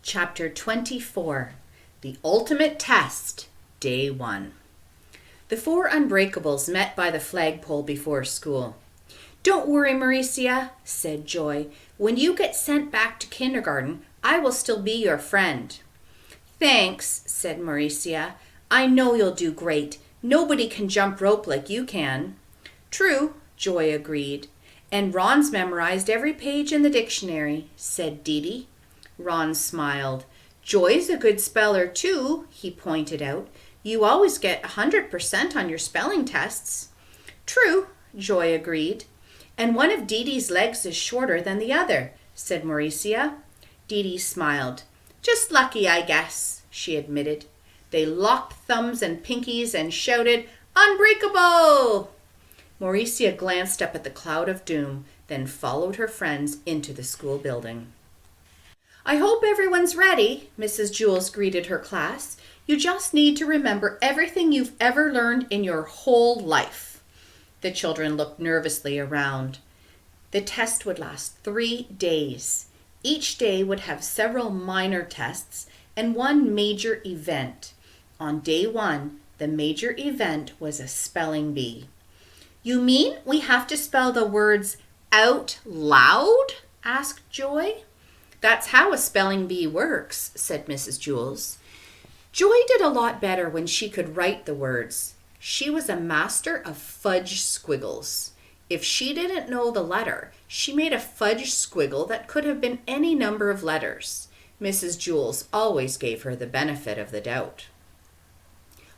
Chapter 24, The Ultimate Test, Day 1. The four unbreakables met by the flagpole before school. "Don't worry, Mauricia," said Joy. "When you get sent back to kindergarten, I will still be your friend." "Thanks," said Mauricia. "I know you'll do great. Nobody can jump rope like you can." "True," Joy agreed. "And Ron's memorized every page in the dictionary," said Dee. Ron smiled. "Joy's a good speller too," he pointed out. "You always get 100% on your spelling tests." "True," Joy agreed. "And one of Dee's legs is shorter than the other," said Mauricia. Dee smiled. "Just lucky, I guess," she admitted. They locked thumbs and pinkies and shouted, "Unbreakable!" Mauricia glanced up at the cloud of doom, then followed her friends into the school building. "I hope everyone's ready," Mrs. Jules greeted her class. "You just need to remember everything you've ever learned in your whole life." The children looked nervously around. The test would last 3 days. Each day would have several minor tests and one major event. On day 1, the major event was a spelling bee. "You mean we have to spell the words out loud?" asked Joy. "That's how a spelling bee works," said Mrs. Jules. Joy did a lot better when she could write the words. She was a master of fudge squiggles. If she didn't know the letter, she made a fudge squiggle that could have been any number of letters. Mrs. Jules always gave her the benefit of the doubt.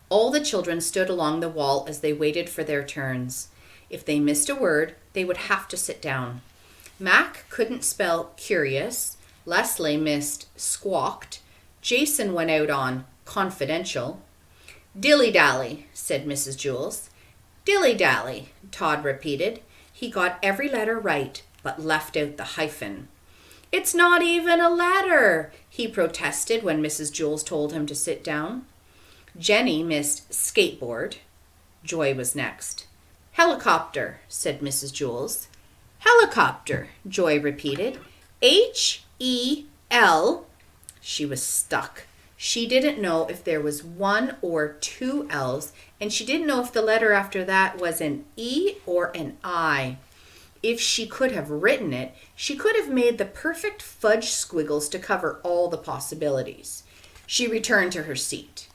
All the children stood along the wall as they waited for their turns. If they missed a word, they would have to sit down. Mac couldn't spell curious. Leslie missed squawked. Jason went out on confidential. "Dilly-dally," said Mrs. Jules. "Dilly-dally," Todd repeated. He got every letter right, but left out the hyphen. "It's not even a letter," he protested when Mrs. Jules told him to sit down. Jenny missed skateboard. Joy was next. "Helicopter," said Mrs. Jules. "Helicopter," Joy repeated. "H-E-L." She was stuck. She didn't know if there was 1 or 2 L's, and she didn't know if the letter after that was an E or an I. If she could have written it, she could have made the perfect fudge squiggles to cover all the possibilities. She returned to her seat.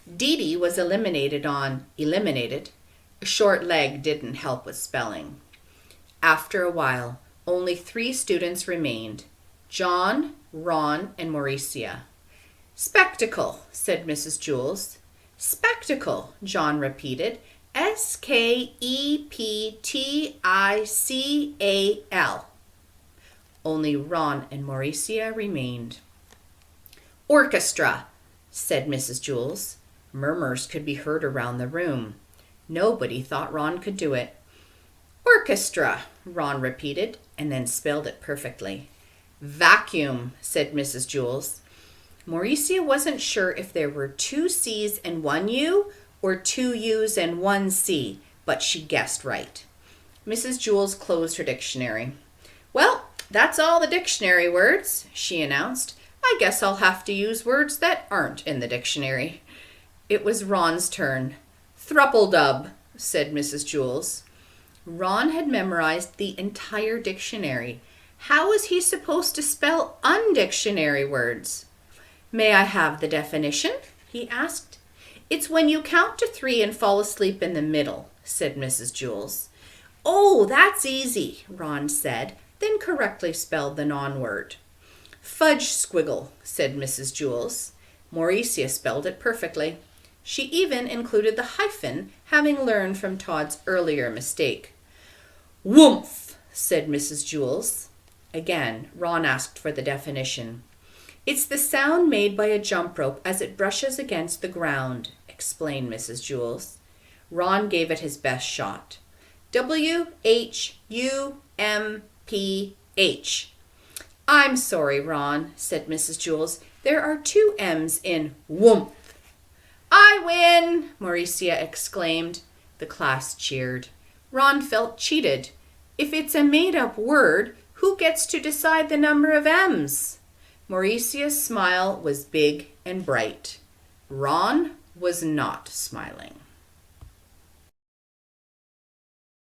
Dee was eliminated on eliminated. A short leg didn't help with spelling. After a while, only 3 students remained: John, Ron, and Mauricia. "Spectacle," said Mrs. Jules. "Spectacle," John repeated. "Skeptical." Only Ron and Mauricia remained. "Orchestra," said Mrs. Jules. Murmurs could be heard around the room. Nobody thought Ron could do it. "Orchestra," Ron repeated, and then spelled it perfectly. "Vacuum," said Mrs. Jules. Mauricia wasn't sure if there were 2 C's and 1 U or 2 U's and 1 C, but she guessed right. Mrs. Jules closed her dictionary. "Well, that's all the dictionary words," she announced. "I guess I'll have to use words that aren't in the dictionary." It was Ron's turn. "Thruppledub," said Mrs. Jules. Ron had memorized the entire dictionary. How was he supposed to spell undictionary words? "May I have the definition?" he asked. "It's when you count to 3 and fall asleep in the middle," said Mrs. Jules. "Oh, that's easy," Ron said, then correctly spelled the non-word. "Fudge squiggle," said Mrs. Jules. Mauricia spelled it perfectly. She even included the hyphen, having learned from Todd's earlier mistake. "Woomph," said Mrs. Jules. Again, Ron asked for the definition. "It's the sound made by a jump rope as it brushes against the ground," explained Mrs. Jules. Ron gave it his best shot. "WHUMPH." "I'm sorry, Ron," said Mrs. Jules. "There are 2 M's in woomph." "I win!" Mauricia exclaimed. The class cheered. Ron felt cheated. If it's a made-up word, who gets to decide the number of M's? Mauricia's smile was big and bright. Ron was not smiling.